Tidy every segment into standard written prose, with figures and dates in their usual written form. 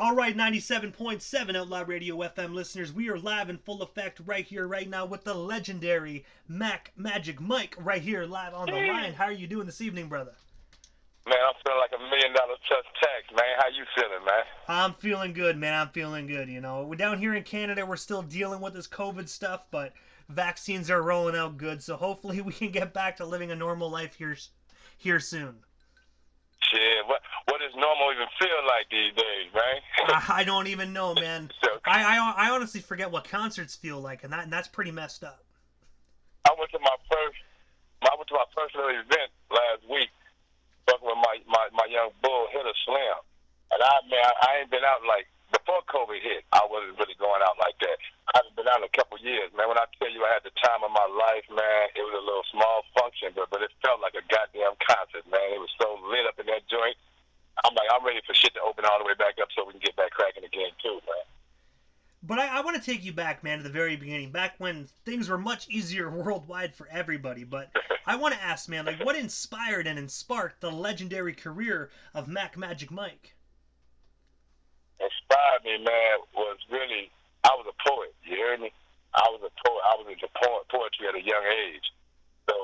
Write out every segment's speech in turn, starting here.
All right, 97.7 Outlaw Radio FM listeners, we are live in full effect right here, right now with the legendary Mack Magic Mike right here live on the line. How are you doing this evening, brother? Man, I'm feeling like $1 million plus tax, man. How you feeling, man? I'm feeling good, man. I'm feeling good. You know, we're down here in Canada. We're still dealing with this COVID stuff, but vaccines are rolling out good. So hopefully we can get back to living a normal life here soon. Shit, what does normal even feel like these days, man? I don't even know, man. I honestly forget what concerts feel like, and that's pretty messed up. I went to my first little event last week, talking with my young bull hitter Slim, and I ain't been out like before COVID hit. I wasn't really going out like that. I haven't been out in a couple years, man. When I tell you I had the time of my life, man, it was a little small function, but it felt like a goddamn concert, man. It was so lit up in that joint. I'm ready for shit to open all the way back up so we can get back cracking again too, man. But I want to take you back, man, to the very beginning, back when things were much easier worldwide for everybody. But I want to ask, man, like, what inspired and sparked the legendary career of Mack Magic Mike? Inspired me, man, was really, I was a poet, you hear me? I was a poet. I was into poetry at a young age. So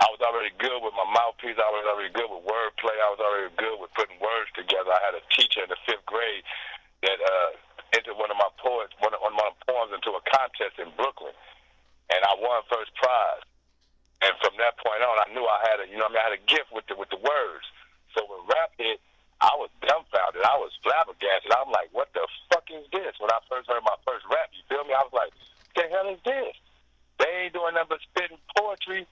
I was already good with my mouthpiece. I was already good with wordplay. I was already good with putting words together. I had a teacher in the 5th grade that entered one of my poems into a contest in Brooklyn, and I won first prize. And from that point on, I knew I had a gift with the words. So when rap hit, I was dumbfounded. I was flabbergasted. I'm like, what the fuck is this? When I first heard my first rap, you feel me? I was like, what the hell is this? They ain't doing nothing but spitting poetry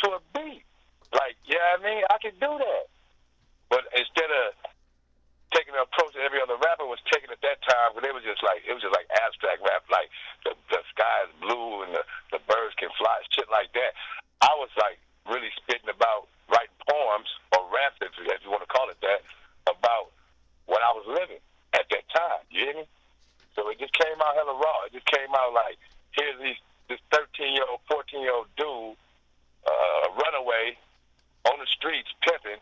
to a beat. Like, you know what I mean? I could do that. But instead of taking the approach that every other rapper was taking at that time, but it was just like abstract rap, like the sky is blue and the birds can fly, shit like that. I was like really spitting about writing poems or raps, if you want to call it that, about what I was living at that time. You hear me? So it just came out hella raw. It just came out like, here's this 13-year-old, 14-year-old dude, runaway on the streets pimping,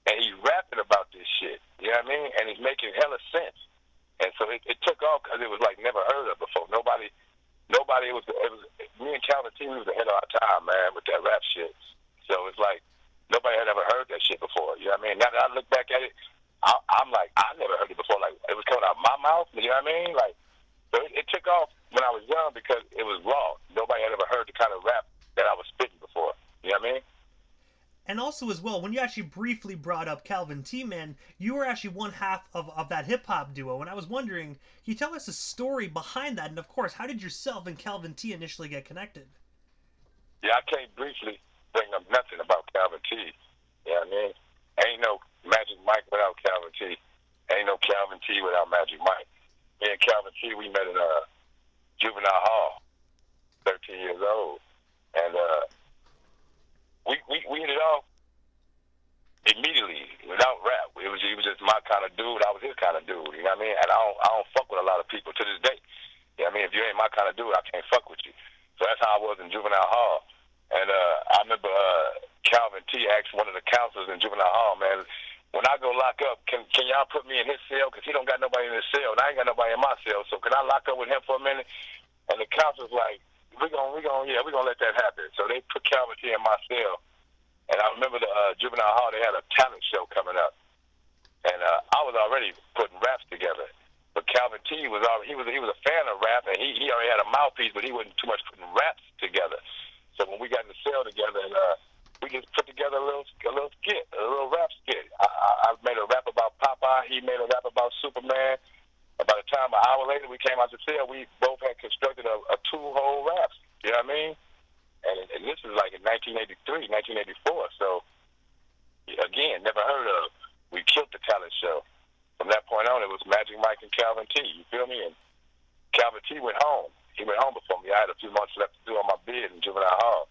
and he's rapping about this shit. You know what I mean? And he's making hella sense. And so it took off because it was like never heard of before. Nobody. It was me and Calvin T. We was ahead of our time, man, with that rap shit. So it's like nobody had ever heard that shit before. You know what I mean? Now that I look back at it, I'm like, I never heard it before. Like it was coming out of my mouth. You know what I mean? Like, so it took off when I was young because it was raw. Nobody had ever heard the kind of rap that I was spitting before. You know what I mean? And also as well, when you actually briefly brought up Calvin T, man, you were actually one half of that hip-hop duo. And I was wondering, can you tell us the story behind that? And of course, how did yourself and Calvin T initially get connected? Yeah, I can't briefly bring up nothing about Calvin T. You know what I mean? Ain't no Magic Mike without Calvin T. Ain't no Calvin T without Magic Mike. Me and Calvin T, we met in Juvenile Hall, 13 years old. And we hit it off immediately without rap. He was just my kind of dude. I was his kind of dude. You know what I mean? And I don't fuck with a lot of people to this day. You know what I mean? If you ain't my kind of dude, I can't fuck with you. So that's how I was in Juvenile Hall. And I remember Calvin T asked one of the counselors in Juvenile Hall, man, when I go lock up, can y'all put me in his cell? Because he don't got nobody in his cell, and I ain't got nobody in my cell. So can I lock up with him for a minute? And the counselor's like, we're gonna let that happen. So they put Calvin T in my cell. And I remember the Juvenile Hall, they had a talent show coming up. And I was already putting raps together. But Calvin T was a fan of rap, and he already had a mouthpiece, but he wasn't too much putting raps together. So when we got in the cell together, and we just put together a little skit, a little rap skit. I made a rap about Popeye. He made a rap about Superman. And by the time an hour later we came out the cell, we both had constructed a 2-whole raps. You know what I mean? And this is like in 1983, 1984. So again, never heard of. We killed the talent show. From that point on, it was Magic Mike and Calvin T. You feel me? And Calvin T went home. He went home before me. I had a few months left to do on my bid in Juvenile Hall.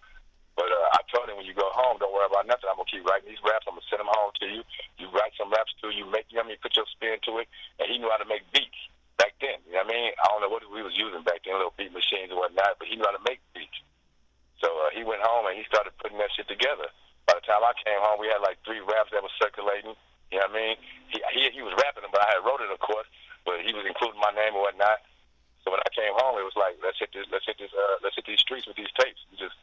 But I told him, when you go home, don't worry about nothing. I'm going to keep writing these raps. I'm going to send them home to you. You write some raps too. You make, you know what I mean, put your spin to it. And he knew how to make beats back then. You know what I mean? I don't know what we was using back then, little beat machines and whatnot, but he knew how to make beats. So he went home and he started putting that shit together. By the time I came home, we had like 3 raps that was circulating. You know what I mean? He was rapping them, but I had wrote it, of course, but he was including my name and whatnot. So when I came home, it was like, let's hit these streets with these tapes. We just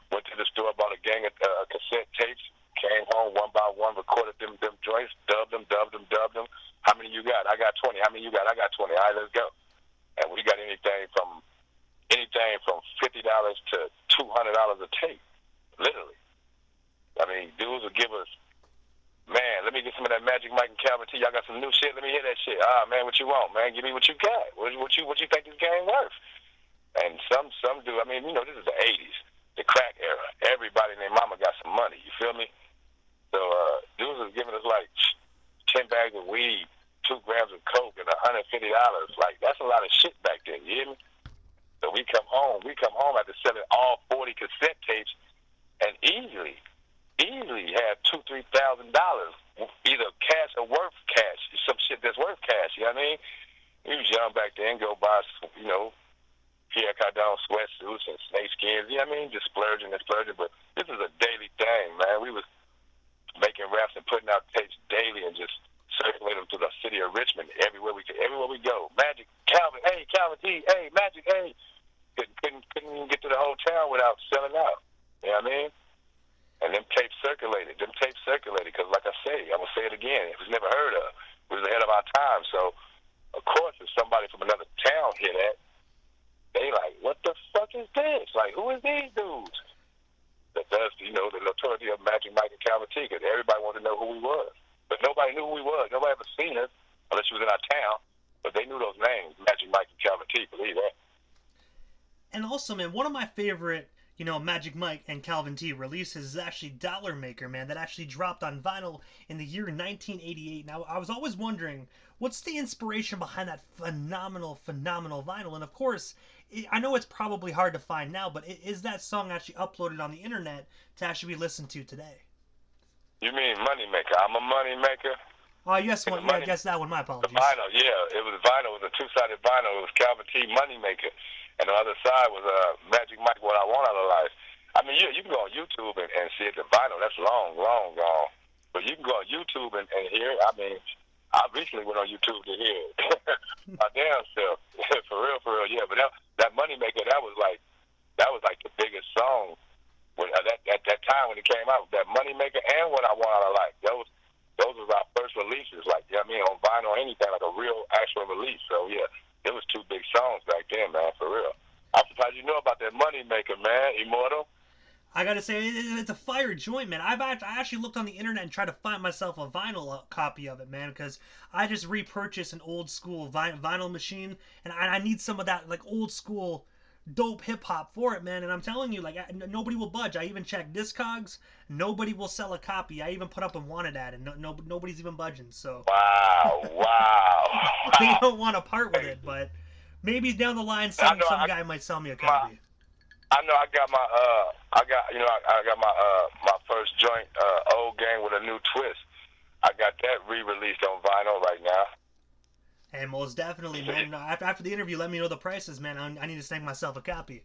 went to the store, bought a gang of cassette tapes, came home one by one, recorded them joints, dubbed them. How many you got? I got 20. How many you got? I got 20. All right, let's go. And we got anything from $50 to $200 a tape, literally. I mean, dudes would give us, man, let me get some of that Magic Mike and Calvin T. Y'all got some new shit? Let me hear that shit. Man, what you want, man? Give me what you got. What you think this game worth? And some do. I mean, this is the 80s, the crack era. Everybody and their mama got some money. You feel me? So dudes was giving us like 10 bags of weed, 2 grams of coke, and $150. Like, that's a lot of shit back then. You hear me? So we come home after selling all 40 cassette tapes, and easily had $2,000-$3,000, either cash or worth cash, some shit that's worth cash. You know what I mean? We was young back then, go buy, Pierre Cardin sweatsuits and snakeskins. You know what I mean? Just splurging. But this is a daily thing, man. We was making raps and putting out tapes daily and just circulating them through the city of Richmond everywhere we go. Magic, Calvin, hey, Calvin T, hey, Magic, hey. Couldn't even get to the whole town without selling out. You know what I mean? And them tapes circulated because, like I say, I'm going to say it again, it was never heard of. We was ahead of our time. So, of course, if somebody from another town hear that, they like, what the fuck is this? Like, who is these dudes? That's, the notoriety of Magic Mike and Calvin T, because everybody wanted to know who we was. But nobody knew who we was. Nobody ever seen us, unless you was in our town. But they knew those names, Magic Mike and Calvin T, believe that. And also, man, one of my favorite, Magic Mike and Calvin T releases is actually Dollar Maker, man, that actually dropped on vinyl in the year 1988. Now, I was always wondering, what's the inspiration behind that phenomenal vinyl? And of course, I know it's probably hard to find now, but is that song actually uploaded on the internet to actually be listened to today? You mean Moneymaker? I'm a Moneymaker. Oh, yes, well, yeah, I guess that one. My apologies. The vinyl, yeah, it was vinyl. It was a 2-sided vinyl. It was Calvin T. Moneymaker, and the other side was Magic Mike. What I Want Out of Life. I mean, you can go on YouTube and see it. The vinyl, that's long gone. But you can go on YouTube and hear it. I mean, I recently went on YouTube to hear it. My damn self, for real, yeah. But that Moneymaker, that was like the biggest song when at that time when it came out. That Moneymaker and What I Want Out of Life. Those was our first releases, like, you know what I mean, on vinyl or anything, like a real actual release. So, yeah, it was 2 big songs back then, man, for real. I'm surprised you know about that Moneymaker, man, Immortal. I gotta say, it's a fire joint, man. I actually looked on the internet and tried to find myself a vinyl copy of it, man, because I just repurchased an old school vinyl machine, and I need some of that, like, old school dope hip-hop for it, man. And I'm telling you, like, nobody will budge. I even checked Discogs. Nobody will sell a copy. I even put up a wanted ad, and nobody's even budging. So wow. They don't want to part with it, but maybe down the line some guy might sell me a copy. I know I got my first joint, Old Gang with a New Twist. I got that re-released on vinyl right now. And most definitely, man. After the interview, let me know the prices, man. I need to snag myself a copy.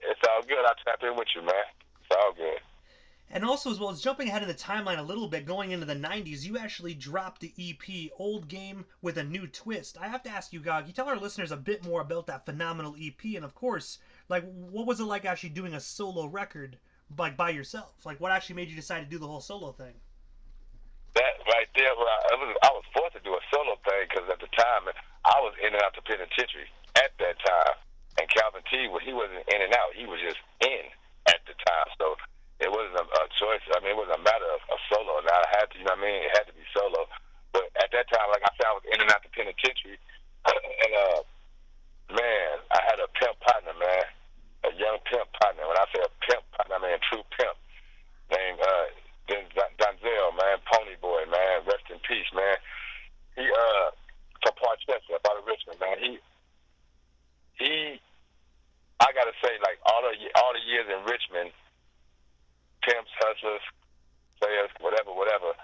It's all good. I'll tap in with you, man. It's all good. And also, as well as jumping ahead of the timeline a little bit, going into the 90s, you actually dropped the EP, Old Game with a New Twist. I have to ask you, God, can you tell our listeners a bit more about that phenomenal EP? And of course, like, what was it like actually doing a solo record, like, by yourself? Like, what actually made you decide to do the whole solo thing? That right there, I was forced to do a solo thing because at the time I was in and out the penitentiary at that time, and Calvin T, he wasn't in and out; he was just in at the time. So it wasn't a choice. I mean, it wasn't a matter of solo. Now I had to, you know what I mean? It had to be solo. But at that time, like I said, I was in and out the penitentiary, and man, I had a pimp partner, man, a young pimp partner. When I say a pimp partner, I mean a true pimp named Denzel, man, Pony Boy, man, rest in peace, man. He from Parchester, out of Richmond, man. I gotta say, like all the years in Richmond, pimps, hustlers, players, whatever.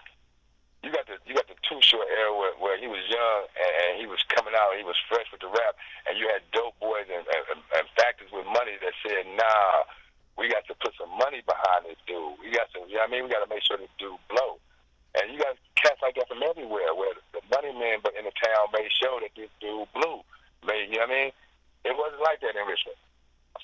You got the Too Short era where he was young and he was coming out, he was fresh with the rap, and you had dope boys and factors with money that said, nah, we got to put some money behind this dude. We got to, you know what I mean? We got to make sure this dude blow. And you got cats like that from everywhere, where the money men but in the town made sure that this dude Blue made, you know what I mean? It wasn't like that in Richmond,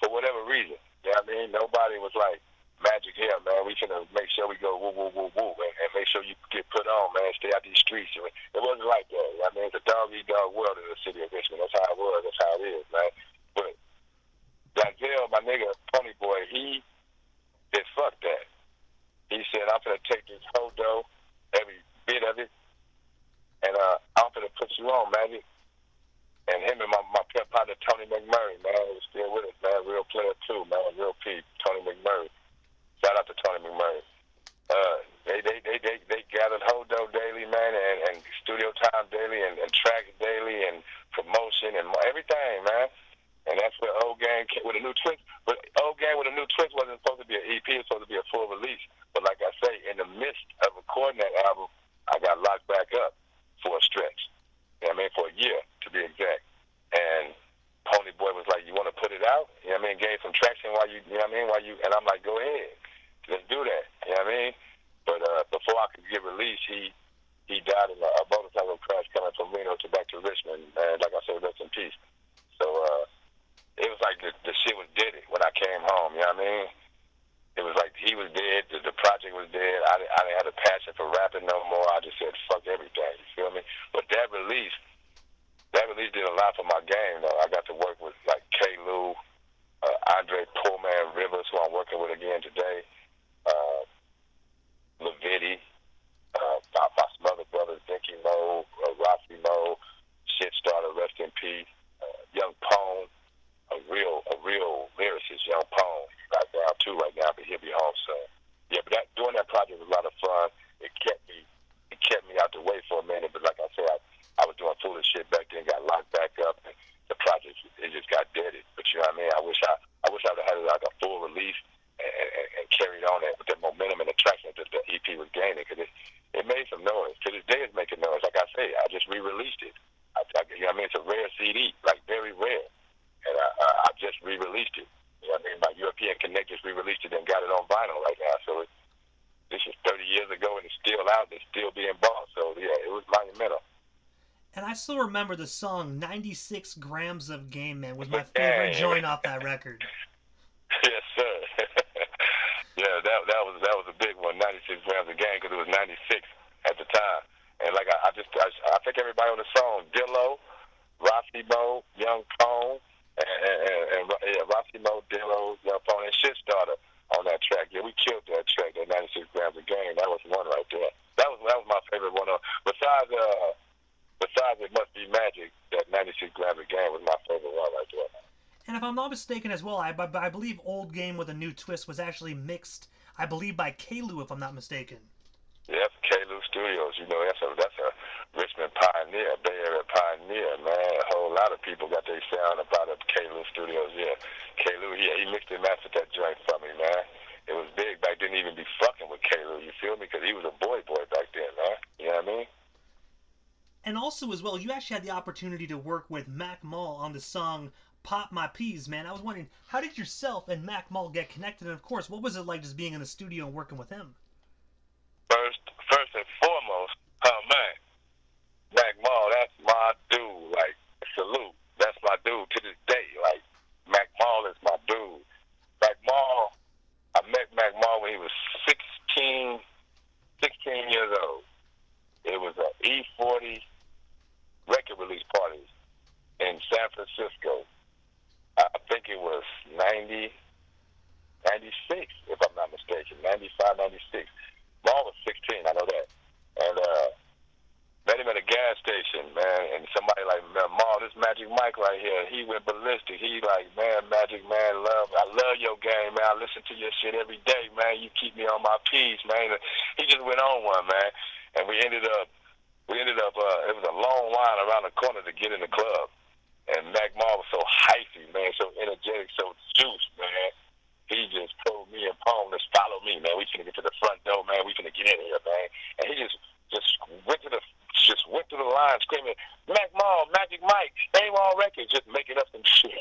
for whatever reason. You know what I mean? Nobody was like, Magic here, man. We finna make sure we go woo, woo, woo, woo, and make sure you get put on, man. Stay out these streets. It wasn't like that. You know what I mean? It's a dog-eat-dog world in the city of Richmond. That's how it was. That's how it is, man. But Denzel, my nigga, Pony Boy, he said, fuck that. He said, I'm finna take this whole dough, every bit of it, and I'm finna put you on, Magic. And him and my pimp partner, Tony McMurray, man, was still with us, man. Real player, too, man. Real P, Tony McMurray. Shout out to Tony McMurray. They gathered Hodo daily, man, and studio time daily, and tracks daily, and promotion, and everything, man. And that's where Old Gang came with a new twist. But Old Gang with a new twist wasn't supposed to be an EP. It was supposed to be a full release. But like I say, in the midst of recording that album, I got locked back up for a stretch. You know what I mean? For a year, to be exact. And Pony Boy was like, you want to put it out? You know what I mean? Gain some traction while you know what I mean? And I'm like, go ahead. Let's do that. You know what I mean? But before I could get released, he died in a motorcycle crash coming from Reno back to Richmond. And like I said, rest in peace. So it was like the shit was dead when I came home. You know what I mean? It was like he was dead. The project was dead. I didn't have a passion for rapping no more. I just said, fuck everything. You feel me? But that release did a lot for my game, though. I got to work with like K. Lou, Andre Pullman Rivers, who I'm working with again today. Levitti, my Smother Brothers, Dinky Mo, Rossi Mo, Shitstarter, rest in peace. Young Pone, a real lyricist, Young Pone. He's not down too right now, but he'll be home soon. Yeah, but doing that project was a lot of fun. It kept me out the way for a minute, but like I said, I was doing foolish shit back then, got locked back up, and the project it just got deaded. But you know what I mean? I wish I would have had like a full release and carried on that with the momentum and the traction that the EP was gaining, because it made some noise. To this day, it's making noise. Like I say, I just re-released it. You know what I mean? It's a rare CD, like very rare, and I just re-released it. You know what I mean? My European Connect just re-released it and got it on vinyl right now. So this is 30 years ago, and it's still out. It's still being bought. So yeah, it was monumental. And I still remember the song 96 Grams of Game, man, was my favorite joint off that record. Yes, sir. Yeah, that was a big one, 96 Grams of Game, because it was 96 at the time. And like I think everybody on the song, Dillo, Rossi Mo, Young Pone, and Rossi Mo, Dillo, Young Pone, and Shitstarter on that track. Yeah, we killed that track, that 96 Grams of Game. That was one right there. That was my favorite one. Besides It Must Be Magic, that 96 Grams of Game was my favorite one right there. And if I'm not mistaken as well, I believe Old Game with a New Twist was actually mixed, I believe, by K-Lou, if I'm not mistaken. Yep, K-Lou Studios. You know, that's a Richmond pioneer, Bay Area pioneer, man. A whole lot of people got their sound about it. K-Lou Studios, yeah. K-Lou, yeah, he mixed and mastered that joint for me, man. It was big back then, even be fucking with K-Lou, you feel me? Because he was a boy back then, man. You know what I mean? And also, as well, you actually had the opportunity to work with Mack on the song Pop My Peas, man. I was wondering, how did yourself and Mack get connected? And, of course, what was it like just being in the studio and working with him? First and foremost, man, Mack, that's my dude. Like, salute. That's my dude to this day. Like, Mack is my dude. Mack, I met Mack when he was 16 years old. It was an E40 record release party in San Francisco. I think it was 96, if I'm not mistaken, 95, 96. Maul was 16, I know that. And met him at a gas station, man, and somebody like, Maul, this Magic Mike right here, he went ballistic. He like, man, Magic, man, I love your game, man. I listen to your shit every day, man. You keep me on my P's, man. He just went on one, man. And we ended up, it was a long line around the corner to get in the club. And Mack was so hyphy, man, so energetic, so juiced, man. He just told me and Pone, let's follow me, man. We finna get to the front door, man. We finna get in here, man. And he just went through the line screaming, Mack Magic Mike, A1 Records, just making up some shit.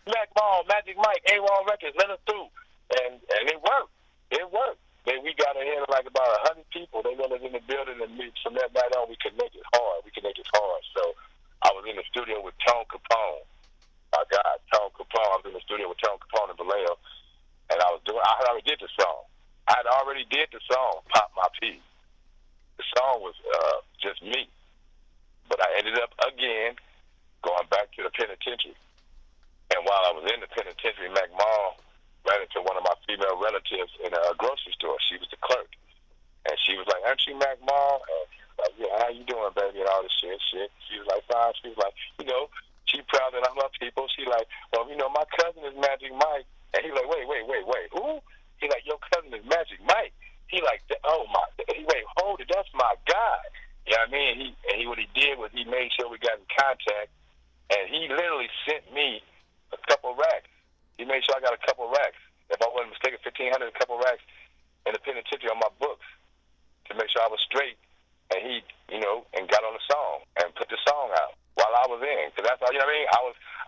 Mack Magic Mike, A1 Records, let us through. And it worked. It worked. We got ahead of like about 100 people. They let us in the building in the studio with Tone Capone. My God, Tone Capone. I was in the studio with Tone Capone and Vallejo, and I had already did the song. Pop My P. The song was just me. But I ended up, again, going back to the penitentiary. And while I was in the penitentiary, Mack ran into one of my female relatives in a grocery store. She was the clerk. And she was like, "Aren't you Mack?" And he was like, "Yeah, how you doing, baby?" And all this shit. She was like, "Fine." She was like, she proud that I love people. She like, "Well, my cousin is Magic Mike." And he like, wait, who? He like, "Your cousin is Magic Mike." He like, "Oh my," he wait, hold it, that's my guy. You know what I mean? He what he did was he made sure we got in contact, and he literally sent me a couple racks. He made sure I got a couple racks. If I wasn't mistaken, 1,500, a couple racks in the penitentiary on my books to make sure I was straight. And he, and got on the song and put the song out while I was in. Because that's all, you know what I mean?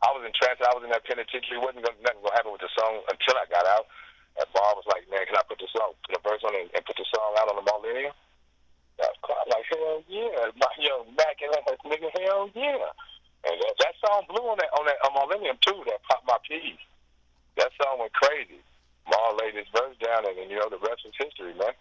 I was in transit. I was in that penitentiary. Nothing going to happen with the song until I got out. And Bob was like, "Man, can I put the song, put a verse on it and put the song out on the Millennium?" I'm like, "Hell yeah." My young Mack and that nigga, hell yeah. And that song blew on Millennium too, that Pop My Peas. That song went crazy. Maul laid his verse down, and the rest is history, man.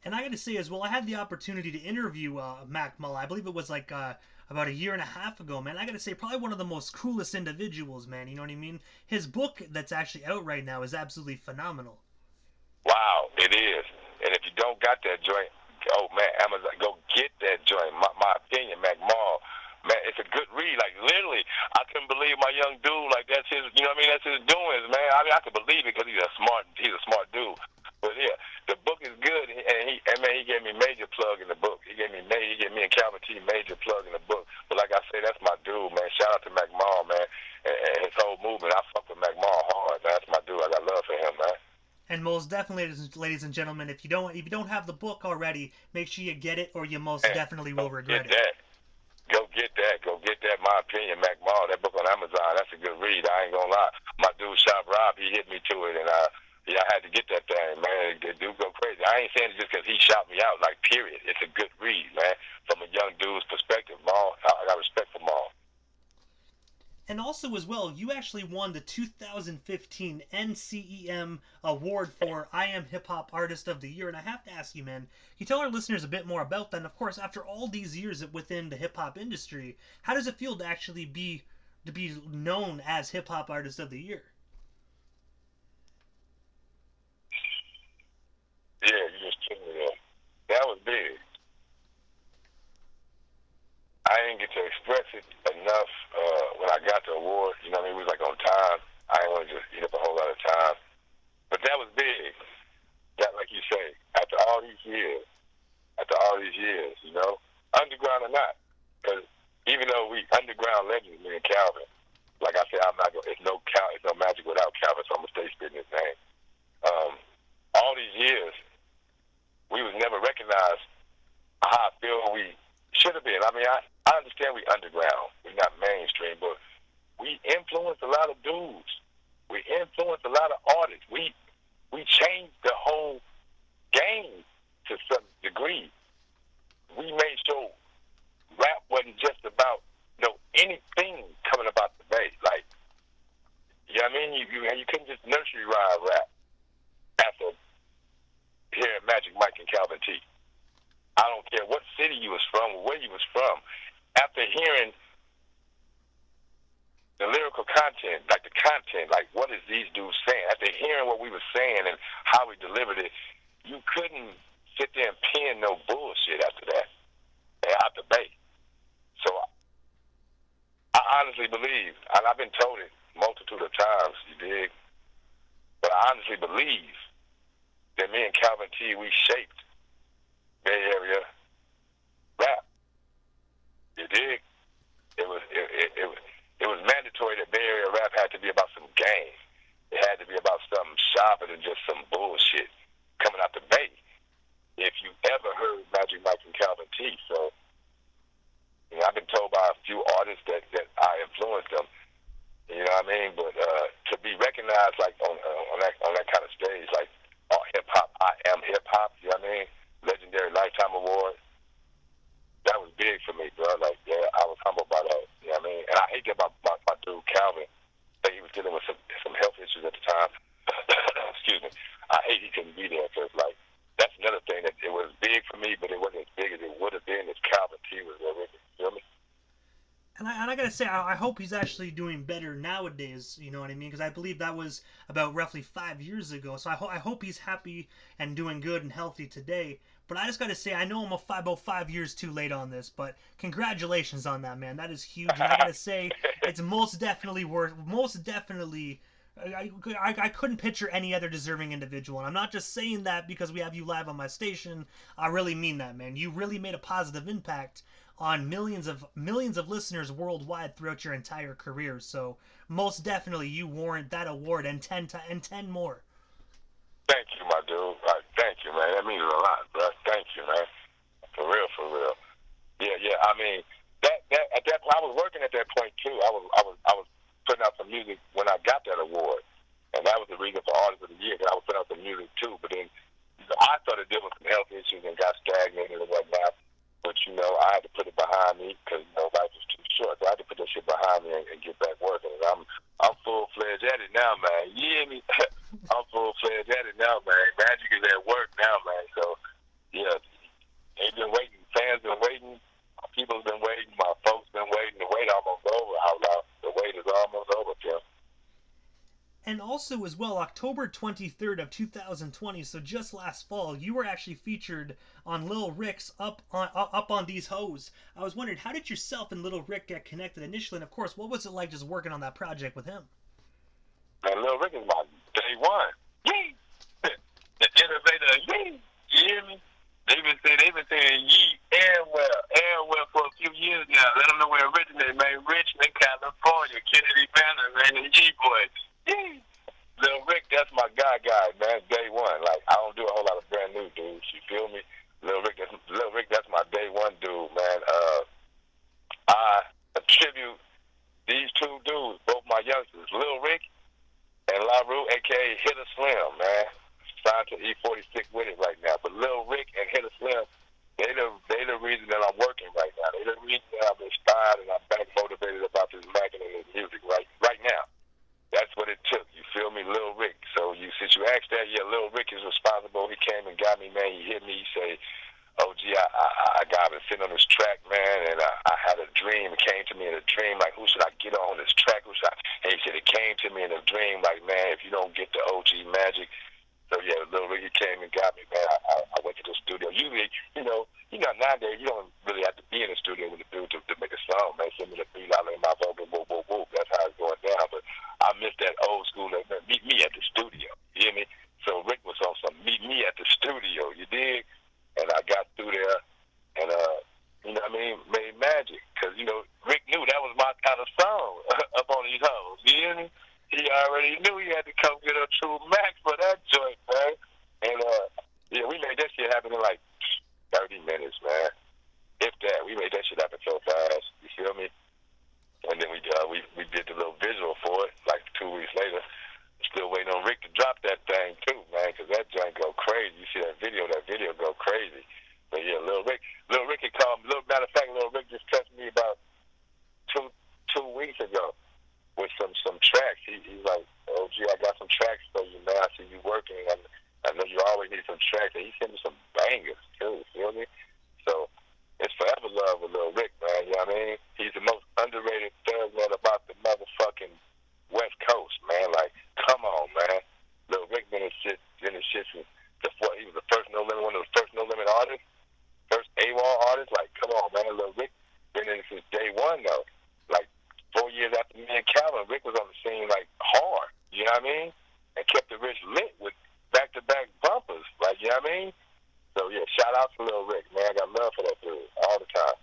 And I got to say as well, I had the opportunity to interview Mack Mullen. I believe it was like about a year and a half ago, man. I got to say, probably one of the most coolest individuals, man. You know what I mean? His book that's actually out right now is absolutely phenomenal. Wow, it is. And if you don't got that joint, oh man, Amazon, go get that joint. My opinion, Mack Mullen. Man, it's a good read. Like, literally, I couldn't believe my young dude. Like, that's his, that's his doings, man. I mean, I could believe it because he's a smart dude. But yeah, the book is good, and he gave me major plug in the book. He gave me and Calvin T major plug in the book. But like I say, that's my dude, man. Shout out to Mack Mullen, man, and his whole movement. I fuck with Mack Mullen hard, man. That's my dude. I got love for him, man. And most definitely, ladies and gentlemen, if you don't have the book already, make sure you get it, or you most definitely will regret it. Go get that. My opinion, Mack Mullen. That book on Amazon. That's a good read. I ain't gonna lie. My dude Shop Rob, he hit me to it, and I had to get that thing, man. The dude go crazy. I ain't saying it just because he shot me out, like, period. It's a good read, man, from a young dude's perspective. Maul, I got respect for Maul. And also, as well, you actually won the 2015 NCEM award for I Am Hip Hop Artist of the Year. And I have to ask you, man, can you tell our listeners a bit more about that? And, of course, after all these years within the hip hop industry, how does it feel to actually be known as Hip Hop Artist of the Year? Yeah, you just took me there. That was big. I didn't get to express it enough when I got the award. You know what I mean? It was like on time. I didn't want to just eat up a whole lot of time. But that was big. That, like you say, after all these years, underground or not. Because even though we underground legends, me and Calvin, like I said, it's no magic without Calvin, so I'm going to stay spitting his name. All these years, we was never recognized how I feel we should have been. I mean, I understand we underground. We're not mainstream, but we influence a lot of dudes. We influence a lot of artists. We changed the whole game to some degree. We made sure rap wasn't just about anything coming about the Bay. Like, you know what I mean? You couldn't just nursery rhyme rap after hearing Magic Mike and Calvin T. I don't care what city you was from or where you was from. After hearing the lyrical content, like what is these dudes saying? After hearing what we were saying and how we delivered it, you couldn't sit there and pen no bullshit after that. Out the Bay. So I honestly believe, and I've been told it multitude of times, you dig? But I honestly believe that me and Calvin T, we shaped Bay Area rap. You dig? It was mandatory that Bay Area rap had to be about some game. It had to be about something sharper than just some bullshit coming out the Bay. If you ever heard Magic Mike and Calvin T, so I've been told by a few artists that I influenced them. You know what I mean? But to be recognized like on that kind of stage, like hip hop, I Am Hip Hop. You know what I mean? Legendary Lifetime Award. That was big for me, bro. Like, yeah, I was humbled by that. You know And I gotta say, I hope he's actually doing better nowadays. You know what I mean? Because I believe that was about roughly 5 years ago. So I hope he's happy and doing good and healthy today. But I just gotta say, I know I'm about 5 years too late on this, but congratulations on that, man. That is huge. And I gotta say, it's most definitely worth. Most definitely. I couldn't picture any other deserving individual. And I'm not just saying that because we have you live on my station. I really mean that, man. You really made a positive impact on millions of listeners worldwide throughout your entire career. So most definitely you warrant that award and 10 more. Thank you, my dude. Thank you, man. That means a lot, bro. Thank you, man. For real, for real. Yeah, yeah. I mean, that at that point, I was working at that point too. I was putting out some music when I got that award, and that was the reason for Artist of the Year. That I was putting out some music too. But then I started dealing with some health issues and got stagnated and whatnot. But I had to put it behind me because life was too short. So I had to put that shit behind me and get back working. And I'm full fledged at it now, man. You hear me? I'm full fledged at it now, man. Magic is at work now, man. So yeah, they've been waiting. Fans been waiting. People's been waiting. My folks been waiting. The wait almost over. Outlaw. The wait is almost over, Tim. And also as well, October 23rd of 2020, so just last fall, you were actually featured on Lil Rick's Up on These Hoes. I was wondering, how did yourself and Lil Rick get connected initially? And of course, what was it like just working on that project with him? Man, Lil Rick is my day one. Yee! The innovator, yee! You hear me? They've been saying yee and well for a few years now. Let them know where it originated, man. Richmond, California, Kennedy Banner, man, the Yee boys. Yee! Lil Rick, that's my guy, man. Day one. Like, I don't do a whole lot of brand new dudes. You feel me? Lil Rick, that's my day one dude, man. I attribute these two dudes, both my youngsters, Lil Rick and LaRue, a.k.a. Hitter Slim, man. Signed to E46 with it right now. But Lil Rick and Hitter Slim, they the reason that I'm working right now. They the reason that I'm inspired and I'm back motivated about this Mack and this music right now. That's what it took. You feel me? Lil Rick. So since you asked that, yeah, Lil Rick is responsible. He came and got me, man. He hit me. He say, "Oh, gee, I got to sit on this track, man." And I had a dream. It came to me in a dream, like, who should I get on this track? And he said, it came to me in a dream, like, man, if you don't get the OG magic. So, yeah, Lil Rick, he came and got me, man. I went to the studio. Usually, nowadays, you don't really have to be in the studio with a dude to make a song, man. Send me the beat, I lay my vocal, whoop, whoop, whoop. That's how it's going down. But I miss that old school, like, man, meet me at the studio. You hear me? So Rick was on some meet me at the studio, you dig? And I got through there and, made magic. Because, Rick knew that was my kind of song, Up on These Hoes. You hear me? He already knew he had to come get a true Max for that joint, man. And, we made that shit happen in like 30 minutes, man. If that, we made that shit happen so fast. You feel me? And then we did the little visual for it, like 2 weeks later. Still waiting on Rick to drop that thing, too, man, because that joint go crazy. You see that video go crazy. But, yeah, Lil Rick had called me. Matter of fact, Lil Rick just texted me about two weeks ago with some tracks. He's like, "Oh, gee, I got some tracks for you, man. I see you working. I know you always need some tracks." And he sent me some bangers, too. You feel me? So it's forever love with Lil Rick, man. You know what I mean? He's the most underrated thug man about the motherfucking West Coast, man. Like, come on, man. Lil Rick been in shit since he was the first No Limit, one of the first No Limit artists, first AWOL artists. Like, come on, man. Lil Rick been in since day one, though. Like, 4 years after me and Calvin, Rick was on the scene, like, hard. You know what I mean? And kept the Rich lit with back-to-back bumpers. Like, you know what I mean? So, yeah, shout out to Lil Rick, man. I got love for that dude all the time.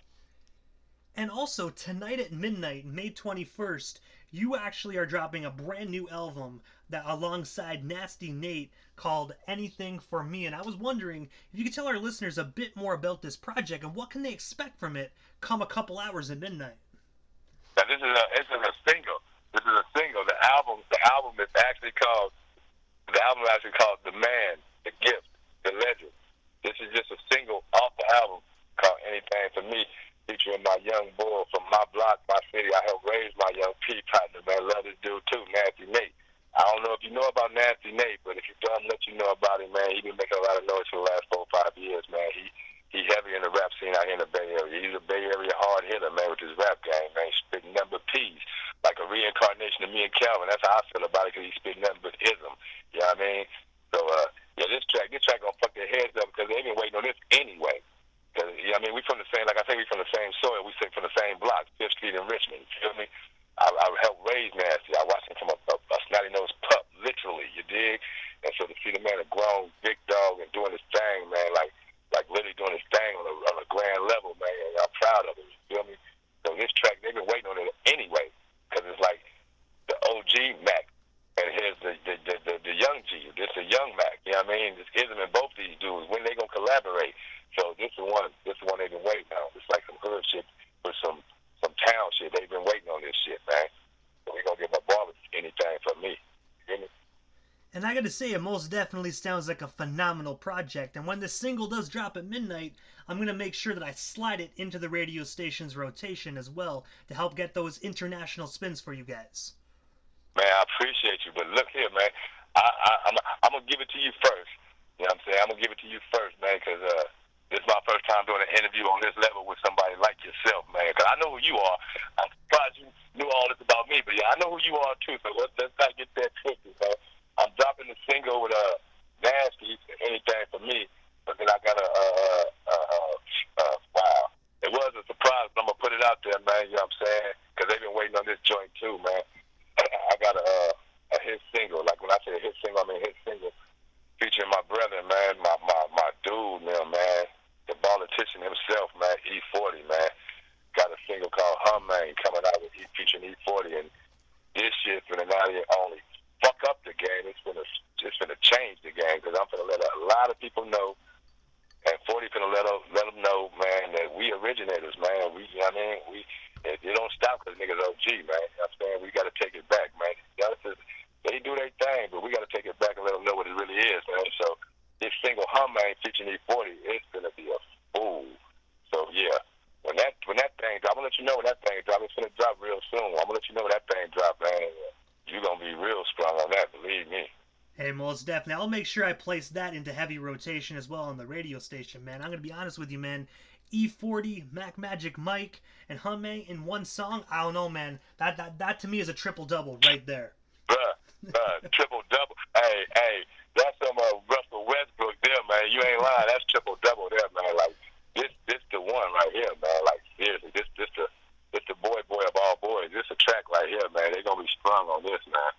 And also, tonight at midnight, May 21st, you actually are dropping a brand new album that alongside Nasty Nate called Anything for Me. And I was wondering if you could tell our listeners a bit more about this project and what can they expect from it come a couple hours at midnight. Now, this is a single. This is a single. The album is actually called The Man, The Gift, The Legend. This is just a single off the album called Anything for Me, featuring my young boy from my block, my city. I helped raise my young P partner, man. Love this dude too, Nasty Nate. I don't know if you know about Nasty Nate, but if you don't, let you know about him, man. He been making a lot of noise for the last 4 or 5 years, man. He's heavy in the rap scene out here in the Bay Area. He's a Bay Area hard hitter, man, with his rap game, man. reincarnation of me and Calvin. That's how I feel about it, because he spit nothing but ism. You know what I mean? So, yeah, this track gonna fuck their heads up, because they've been waiting on this anyway. Cause, you know what I mean? We from the same, like I say, we from the same soil. We sit from the same block, 5th Street in Richmond. You feel me? I helped raise Nasty. I watched him from a snotty-nosed pup, literally, you dig? And so to see the man a grown big dog and doing his thing, man, like literally doing his thing on a grand level, man, and I'm proud of him, you feel me? So this track, they've been waiting on it anyway, because it's like the OG Mack and here's the young G. This the young Mack, you know what I mean? This ism in both these dudes. When they gonna collaborate? So this is one they've been waiting on. It's like some hood shit with some town shit. They've been waiting on this shit, man. So we gonna give my barbers anything from me. You hear me? And I gotta say, it most definitely sounds like a phenomenal project. And when this single does drop at midnight, I'm gonna make sure that I slide it into the radio station's rotation as well to help get those international spins for you guys. Man, I appreciate you, but look here, man. I'm gonna give it to you first. You know what I'm saying? I'm gonna give it to you first, man, because this is my first time doing an interview on this level with somebody like yourself, man. Because I know who you are. I'm surprised you knew all this about me, but yeah, I know who you are too. So let's not get that twisted, man. I'm dropping the single with Nasty, anything for me, but then I got wow. It was a surprise, but I'm gonna put it out there, man. You know what I'm saying? Because they've been waiting on this joint too, man. I got a hit single. Like when I say a hit single, I mean hit single featuring my brother, man, my dude, man, the politician himself, man, E40, man. Got a single called Humming coming out with featuring E40, and this shit's gonna not only fuck up the game, it's gonna change the game, because I'm gonna let a lot of people know, and 40 gonna let them know, man, that we originators, man. We, you know what I mean? It don't stop because niggas OG, man. You know what I'm saying? We got to take it back, man. You know, they do their thing, but we got to take it back and let them know what it really is, man. So this single Humming featuring E40, it's going to be a fool. So, yeah, when that thing drop, I'm going to let you know when that thing drop. It's going to drop real soon. I'm going to let you know when that thing drop, man. You're going to be real strong on that, believe me. Hey, most definitely. I'll make sure I place that into heavy rotation as well on the radio station, man. I'm going to be honest with you, man. E40, Mack Magic Mike, and Humming in one song, I don't know, man. That to me is a triple-double right there. Bruh, triple-double. Hey, that's some Russell Westbrook there, man. You ain't lying. That's triple-double there, man. Like, this the one right here, man. Like, seriously, this the boy of all boys. This a track right here, man. They gonna be strong on this, man.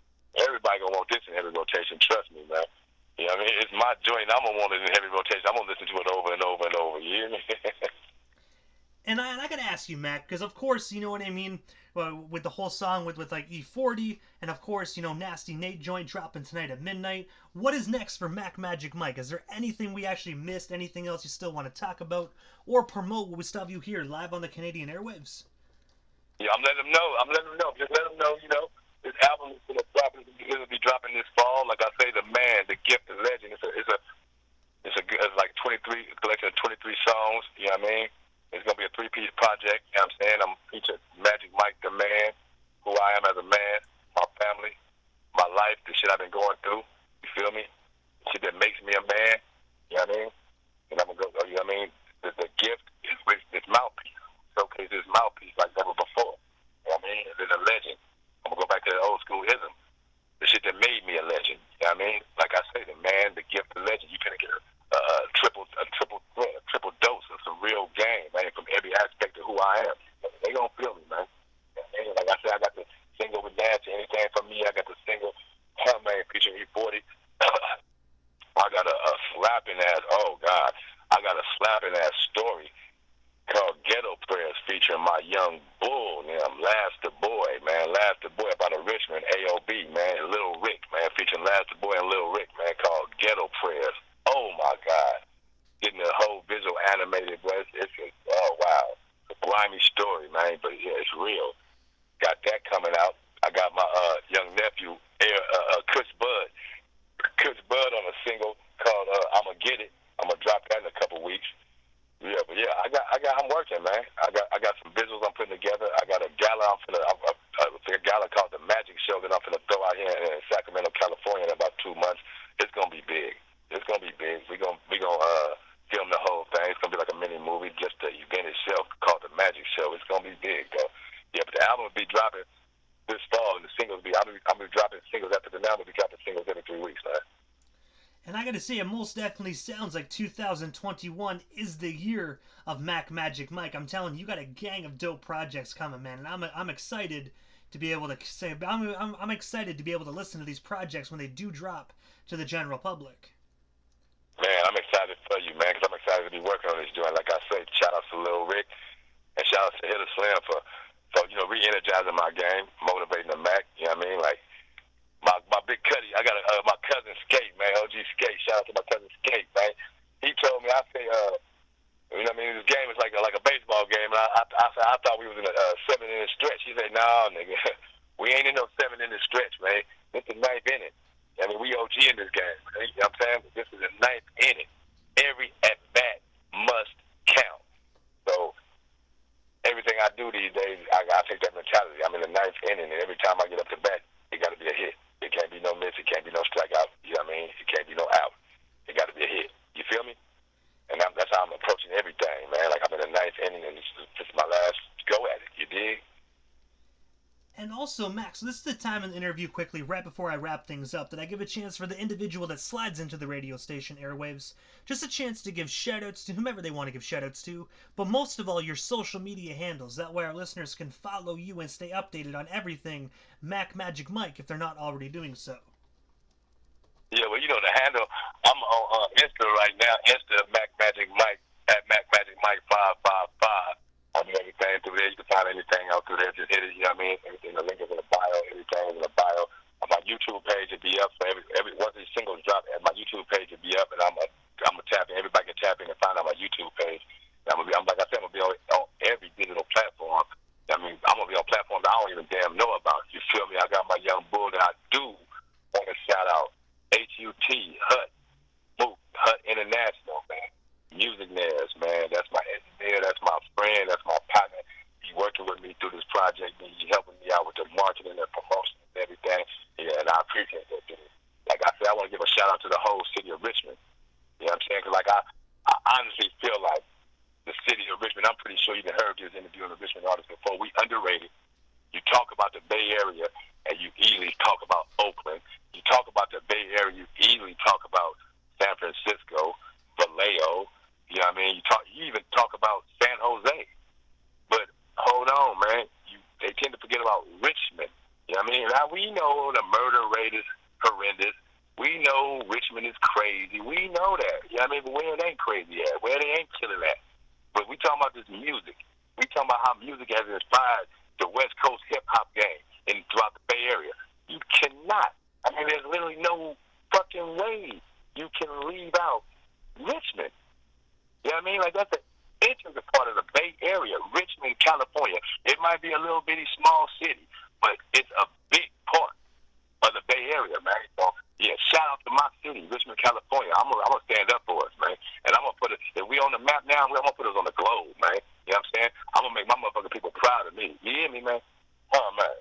Everybody gonna want this in heavy rotation. Trust me, man. You know what I mean? It's my joint. I'm gonna want it in heavy rotation. I'm gonna listen to it over and over and over. You hear me? And I gotta ask you, Mac, because of course, you know what I mean, with the whole song with like E40, and of course, you know, Nasty Nate joint dropping tonight at midnight. What is next for Mack Magic Mike? Is there anything we actually missed? Anything else you still want to talk about or promote with stuff you hear live on the Canadian airwaves? Yeah, I'm letting them know. Just let them know, you know, this album is gonna drop. It'll be dropping this fall. Like I say, the man, the gift, the legend. It's like 23 collection of 23 songs. You know what I mean? It's going to be a 3-piece project. You know what I'm saying? I'm featuring Magic Mike, the man, who I am as a man, my family, my life, the shit I've been going through. You feel me? The shit that makes me a man. You know what I mean? And I'm going to go, you know what I mean? The gift is with this mouthpiece. Showcase this mouthpiece like never before. You know what I mean? It's a legend. I'm going to go back to the old school ism. The shit that made me a legend. You know what I mean? Like I say, the man, the gift, the legend. You're going to get a triple dose of some real game, man, from every aspect of who I am. They gonna feel me, man. And like I said, I got the single with Nancy, anything from me. I got the single, man, featuring E40. I got a slapping ass. Oh God, I got a slapping ass story called Ghetto Prayers featuring my young bull, Last the Boy, man. Last the Boy about a Richmond AOB, man. Little Rick, man, featuring Last the Boy and Little Rick, man, called Ghetto Prayers. Oh my God. Getting the whole visual animated, but it's oh wow. It's a grimy story, man, but yeah, it's real. Got that coming out. I got my young nephew, Kush Bud on a single called I'ma Get It. I'm gonna drop that in a couple weeks. Yeah, but yeah, I'm working, man. I got some visuals I'm putting together. I got a gala a gala called the Magic Show that I'm finna throw out here in Sacramento, California in about 2 months. It's gonna be big. It's gonna be big. We gonna film the whole thing. It's gonna be like a mini movie, just the event itself called the Magic Show. It's gonna be big, though. Yeah, but the album will be dropping this fall, and the singles I'm gonna be dropping singles after the now. I'm gonna be dropping singles every 3 weeks, man. And I gotta say, it most definitely sounds like 2021 is the year of Mack Magic Mike. I'm telling you, you got a gang of dope projects coming, man. And I'm excited to be able to say, I'm excited to be able to listen to these projects when they do drop to the general public. Man, I'm excited for you, man, because I'm excited to be working on this joint. Like I say, shout out to Lil Rick, and shout out to Hitter Slim for re-energizing my game, motivating the Mac. You know what I mean? Like, my big cuddy, I got my cousin Skate, man, OG Skate. Shout out to my cousin Skate, man. He told me, I say, you know what I mean? This game is like a baseball game. And I thought we was in a 7-inning stretch. He said, no, nigga, we ain't in no 7-inning stretch, man. This is the 9th inning. I mean, we OG in this game. Man. You know what I'm saying? This is the 9th inning. Every at-bat must count. So everything I do these days, I take that mentality. I'm in the 9th inning, and every time I get up to bat, it got to be a hit. It can't be no miss. It can't be no strikeout. You know what I mean? It can't be no out. It got to be a hit. You feel me? And that's how I'm approaching everything, man. Like, I'm in the 9th inning, and this is my last go at it. You dig? And also, Max, so this is the time in the interview quickly, right before I wrap things up, that I give a chance for the individual that slides into the radio station airwaves, just a chance to give shout-outs to whomever they want to give shout-outs to, but most of all, your social media handles. That way our listeners can follow you and stay updated on everything Mack Magic Mike, if they're not already doing so. Yeah, well, you know the handle. I'm on Insta right now. Insta Mack Magic Mike at Mack Magic Mike 555. I mean, everything through there. You can find anything out through there. Just hit it. You know what I mean? Everything. The link is in the bio. Everything is in the bio. On my YouTube page, it'll be up. So every once these singles drop, at my YouTube page, it'll be up, and I'm gonna tap in. Everybody can tap in and find out my YouTube page. And I'm like I said, I'm gonna be on every digital platform. I mean, I'm gonna be on platforms I don't even damn know about. You feel me? I got my young bull that I do want to shout out. HUT, Hut International, man. Music Nairs, man. That's my engineer. That's my friend. That's my partner. He working with me through this project. He helping me out with the marketing and promotion and everything. Yeah, and I appreciate that, dude. Like I said, I want to give a shout out to the whole city of Richmond. You know what I'm saying? Because, like, I honestly feel like the city of Richmond, I'm pretty sure you heard this interview on the Richmond artist before, we underrated. You talk about the Bay Area, and you easily talk about Oakland. You talk about the Bay Area, you easily talk about San Francisco, Vallejo. You know what I mean? You even talk about San Jose. But hold on, man. They tend to forget about Richmond. You know what I mean? Now, we know the murder rate is horrendous. We know Richmond is crazy. We know that. You know what I mean? But where it ain't crazy at, where they ain't killing at. But we talking about this music. We talking about how music has inspired the West Coast hip-hop game throughout the Bay Area. You cannot. I mean, there's literally no fucking way you can leave out Richmond. You know what I mean? Like, that's an integral part of the Bay Area, Richmond, California. It might be a little bitty small city, but it's a big part of the Bay Area, man. So, yeah, shout out to my city, Richmond, California. I'm gonna stand up for us, man. And I'm gonna put it, if we on the map now, I'm gonna put us on the globe, man. You know what I'm saying? I'm gonna make my motherfucking people proud of me. You hear me, man? Oh, man.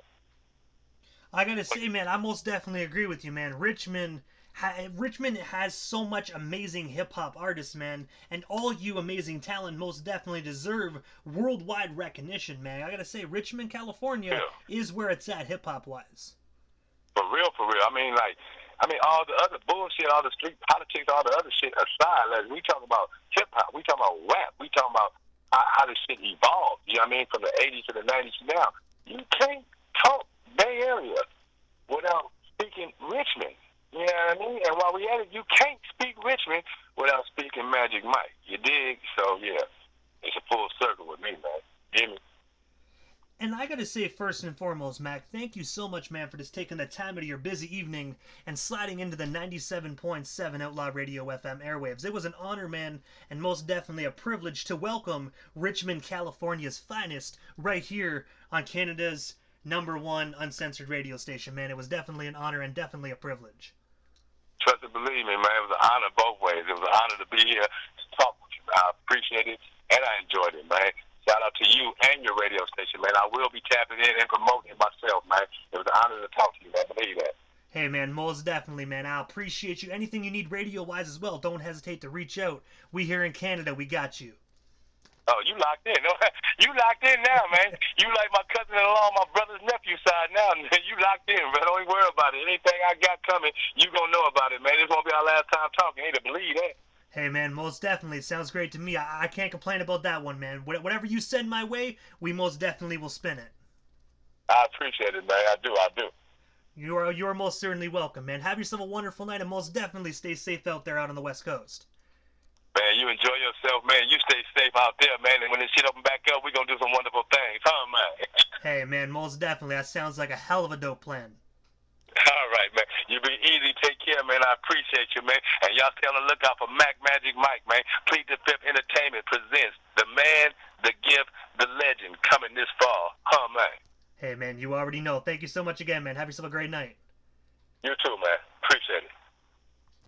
I gotta say, man, I most definitely agree with you, man. Richmond has so much amazing hip-hop artists, man, and all you amazing talent most definitely deserve worldwide recognition, man. I gotta say, Richmond, California is where it's at hip-hop-wise. For real. I mean, all the other bullshit, all the street politics, all the other shit aside, like, we talking about hip-hop, we talking about rap, we talking about how this shit evolved, you know what I mean, from the 80s to the 90s to now. You can't talk Bay Area without speaking Richmond. You know what I mean? And while we at it, you can't speak Richmond without speaking Magic Mike. You dig? So, yeah, it's a full circle with me, man. You hear me? And I gotta say, first and foremost, Mac, thank you so much, man, for just taking the time out of your busy evening and sliding into the 97.7 Outlaw Radio FM airwaves. It was an honor, man, and most definitely a privilege to welcome Richmond, California's finest right here on Canada's #1 uncensored radio station, man. It was definitely an honor and definitely a privilege. Trust and believe me, man. It was an honor both ways. It was an honor to be here to talk with you. I appreciate it, and I enjoyed it, man. Shout out to you and your radio station, man. I will be tapping in and promoting it myself, man. It was an honor to talk to you, man. Believe that. Hey, man, most definitely, man. I appreciate you. Anything you need radio-wise as well, don't hesitate to reach out. We here in Canada, we got you. Oh, you locked in. You locked in now, man. You like my cousin-in-law, my brother's nephew. you side now, man. You locked in, man. Don't even worry about it. Anything I got coming, you gonna know about it, man. This won't be our last time talking. Ain't to believe that. Hey, man, most definitely. It sounds great to me. I can't complain about that one, man. Whatever you send my way, we most definitely will spin it. I appreciate it, man. I do. You are most certainly welcome, man. Have yourself a wonderful night, and most definitely stay safe out there out on the West Coast. Man, you enjoy yourself, man. You stay safe out there, man. And when this shit open back up, we're going to do some wonderful things. Huh, man? Hey, man, most definitely. That sounds like a hell of a dope plan. All right, man. You be easy. Take care, man. I appreciate you, man. And y'all stay on the lookout for Mack Magic Mike, man. Plead the Fifth Entertainment presents The Man, The Gift, The Legend coming this fall. Huh, man? Hey, man, you already know. Thank you so much again, man. Have yourself a great night. You too, man. Appreciate it.